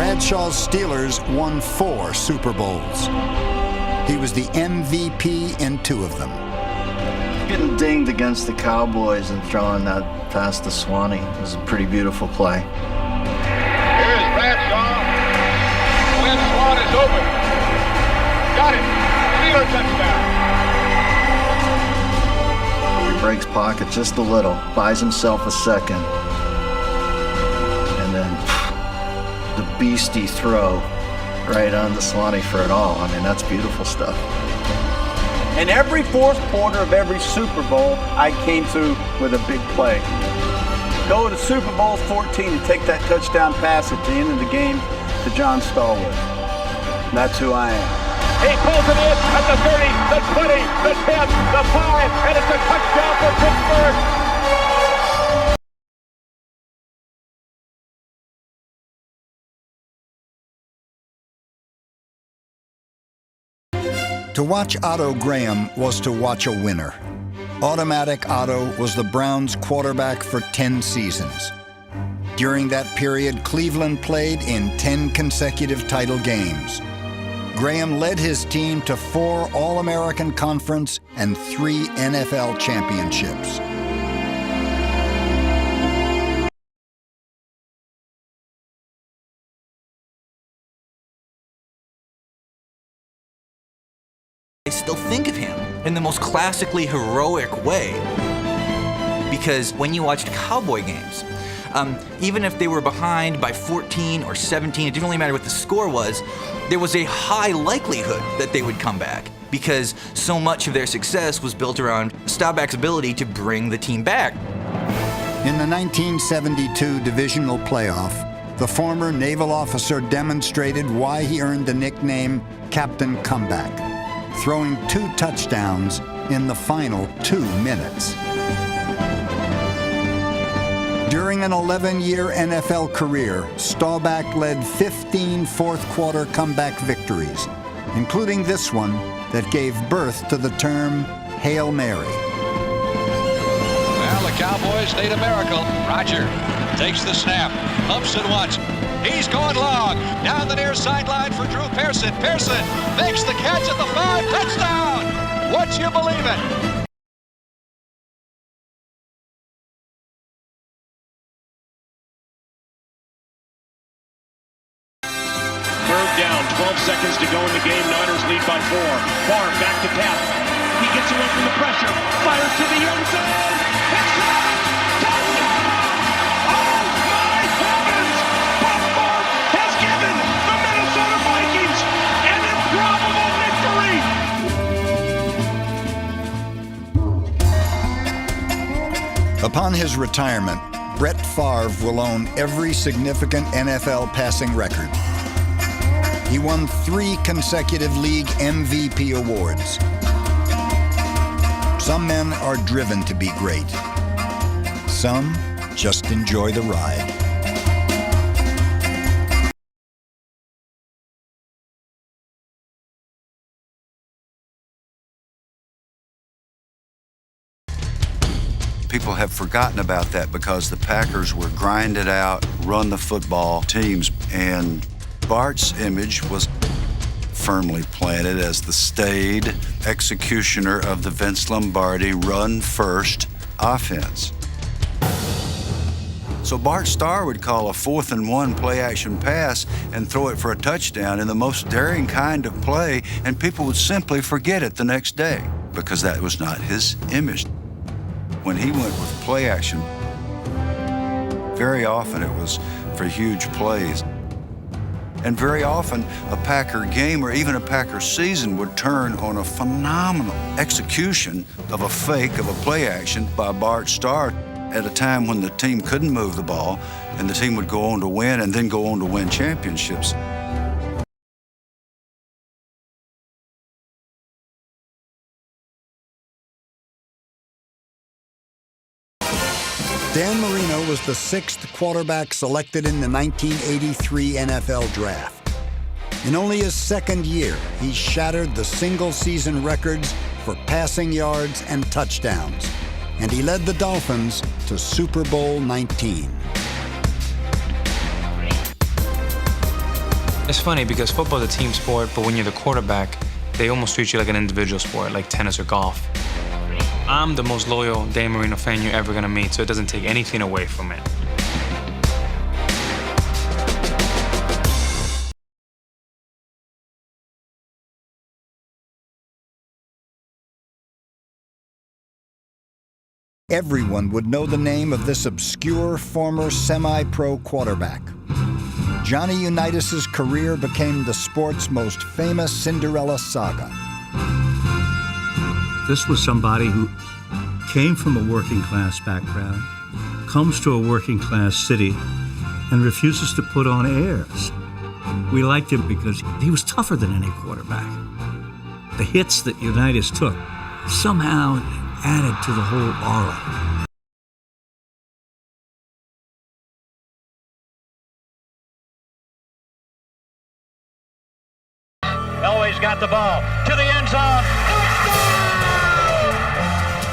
Bradshaw's Steelers won 4 Super Bowls. He was the MVP in 2 of them. Getting dinged against the Cowboys and throwing that past the Swanee was a pretty beautiful play. Here's Bradshaw. When Swan is open. Got it. Steeler touchdown. He breaks pocket just a little, buys himself a second, and then the beastie throw right on the Swanee for it all. I mean, that's beautiful stuff. In every fourth quarter of every Super Bowl, I came through with a big play. Go to Super Bowl 14 and take that touchdown pass at the end of the game to John Stallworth. That's who I am. He pulls it in at the 30, the 20, the 10, the 5, and it's a touchdown for Pittsburgh. To watch Otto Graham was to watch a winner. Automatic Otto was the Browns' quarterback for 10 seasons. During that period, Cleveland played in 10 consecutive title games. Graham led his team to 4 All-American Conference and 3 NFL championships. I still think of him in the most classically heroic way, because when you watched Cowboy games, even if they were behind by 14 or 17, it didn't really matter what the score was, there was a high likelihood that they would come back, because so much of their success was built around Staubach's ability to bring the team back. In the 1972 divisional playoff, the former naval officer demonstrated why he earned the nickname Captain Comeback, throwing 2 touchdowns in the final 2 minutes. During an 11-year NFL career, Staubach led 15 fourth-quarter comeback victories, including this one that gave birth to the term Hail Mary. Well, the Cowboys need a miracle. Roger takes the snap, pumps it once. He's going long. Down the near sideline for Drew Pearson. Pearson makes the catch at the 5. Touchdown! Would you believe it? Third down, 12 seconds to go in the game. Niners lead by 4. Favre back to pass. He gets away from the pressure. Fires to the end zone. It's caught! Touchdown! Oh my heavens! Bob Favre has given the Minnesota Vikings an improbable victory. Upon his retirement, Brett Favre will own every significant NFL passing record. He won 3 consecutive league MVP awards. Some men are driven to be great. Some just enjoy the ride. People have forgotten about that because the Packers were grinded out, run the football teams, and Bart's image was firmly planted as the staid executioner of the Vince Lombardi run-first offense. So Bart Starr would call a 4th and 1 play-action pass and throw it for a touchdown in the most daring kind of play, and people would simply forget it the next day because that was not his image. When he went with play-action, very often it was for huge plays. And very often, a Packer game or even a Packer season would turn on a phenomenal execution of a fake of a play action by Bart Starr at a time when the team couldn't move the ball, and the team would go on to win and then go on to win championships. Dan Marino was the 6th quarterback selected in the 1983 NFL Draft. In only his 2nd year, he shattered the single-season records for passing yards and touchdowns, and he led the Dolphins to Super Bowl 19. It's funny because football is a team sport, but when you're the quarterback, they almost treat you like an individual sport, like tennis or golf. I'm the most loyal Dan Marino fan you're ever gonna meet, so it doesn't take anything away from it. Everyone would know the name of this obscure former semi-pro quarterback. Johnny Unitas' career became the sport's most famous Cinderella saga. This was somebody who came from a working class background, comes to a working class city, and refuses to put on airs. We liked him because he was tougher than any quarterback. The hits that Unitas took somehow added to the whole aura. Elway's got the ball to the end zone.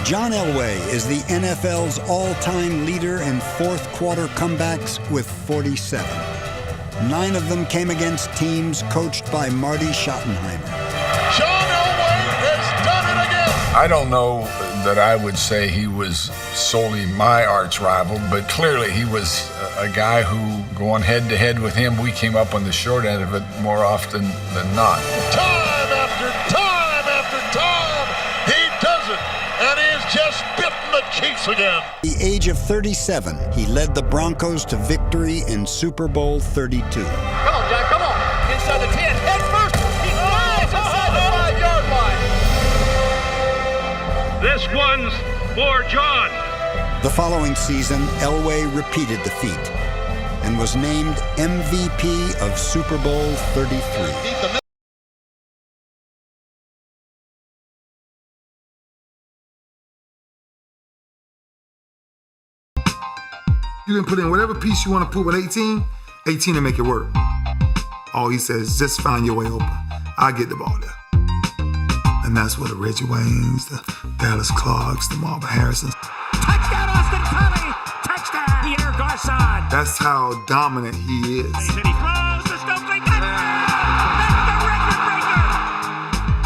John Elway is the NFL's all-time leader in fourth quarter comebacks with 47. 9 of them came against teams coached by Marty Schottenheimer. John Elway has done it again. I don't know that I would say he was solely my arch rival, but clearly he was a guy who, going head-to-head with him, we came up on the short end of it more often than not. Time after time after time, he does it, and he is just bitten the Chiefs again. At the age of 37, he led the Broncos to victory in Super Bowl 32. Come on, Jack, come on. Inside the 10, head first. He flies inside the 5-yard line. This one's for John. The following season, Elway repeated the feat and was named MVP of Super Bowl 33. You can put in whatever piece you want to put with 18 to make it work. All he says, just find your way open. I'll get the ball there. And that's what the Reggie Waynes, the Dallas Clarks, the Marvin Harrisons. Touchdown, Austin Collie! Touchdown, Pierre Garçon! That's how dominant he is. And he throws the Stokely touchdown! That's the record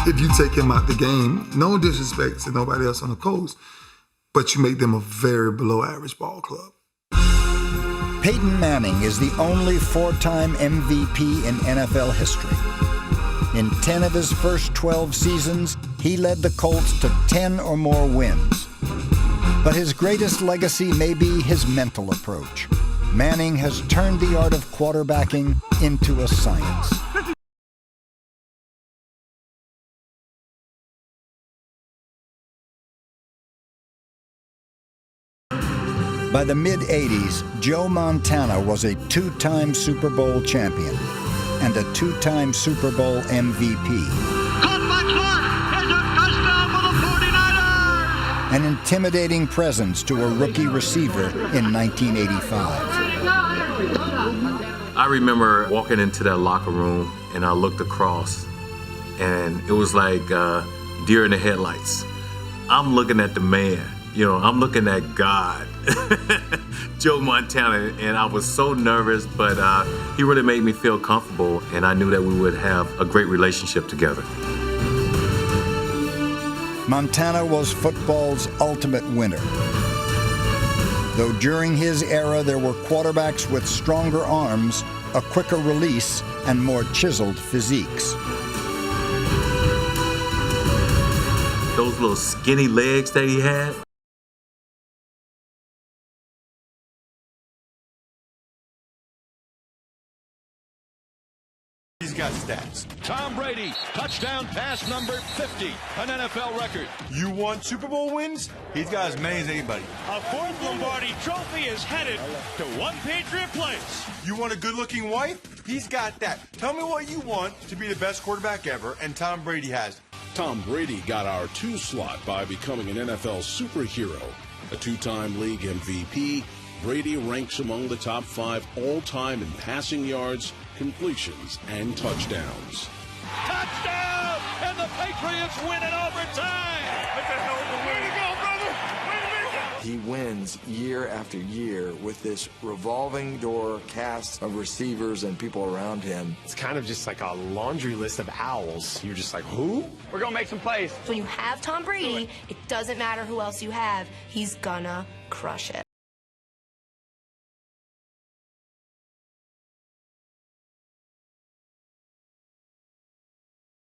breaker! If you take him out the game, no disrespect to nobody else on the coast, but you make them a very below average ball club. Peyton Manning is the only 4-time MVP in NFL history. In 10 of his first 12 seasons, he led the Colts to 10 or more wins. But his greatest legacy may be his mental approach. Manning has turned the art of quarterbacking into a science. By the mid-'80s, Joe Montana was a 2-time Super Bowl champion and a 2-time Super Bowl MVP. Caught by Clark. There's a touchdown for the 49ers. An intimidating presence to a rookie receiver in 1985. I remember walking into that locker room and I looked across and it was like deer in the headlights. I'm looking at the man, I'm looking at God, Joe Montana, and I was so nervous, but he really made me feel comfortable, and I knew that we would have a great relationship together. Montana was football's ultimate winner. Though during his era there were quarterbacks with stronger arms, a quicker release, and more chiseled physiques. Those little skinny legs that he had. He's got stats. Tom Brady, touchdown pass number 50, an NFL record. You want Super Bowl wins? He's got as many as anybody. A 4th Lombardi trophy is headed to one Patriot place. You want a good-looking wife? He's got that. Tell me what you want to be the best quarterback ever, and Tom Brady has it. Tom Brady got our 2 slot by becoming an NFL superhero. A 2-time league MVP, Brady ranks among the top 5 all-time in passing yards, completions, and touchdowns. Touchdown! And the Patriots win in overtime! That's a hell of a way to go, brother! Way to make it! He wins year after year with this revolving door cast of receivers and people around him. It's kind of just like a laundry list of owls. You're just like, who? We're going to make some plays. When you have Tom Brady, it doesn't matter who else you have. He's gonna crush it.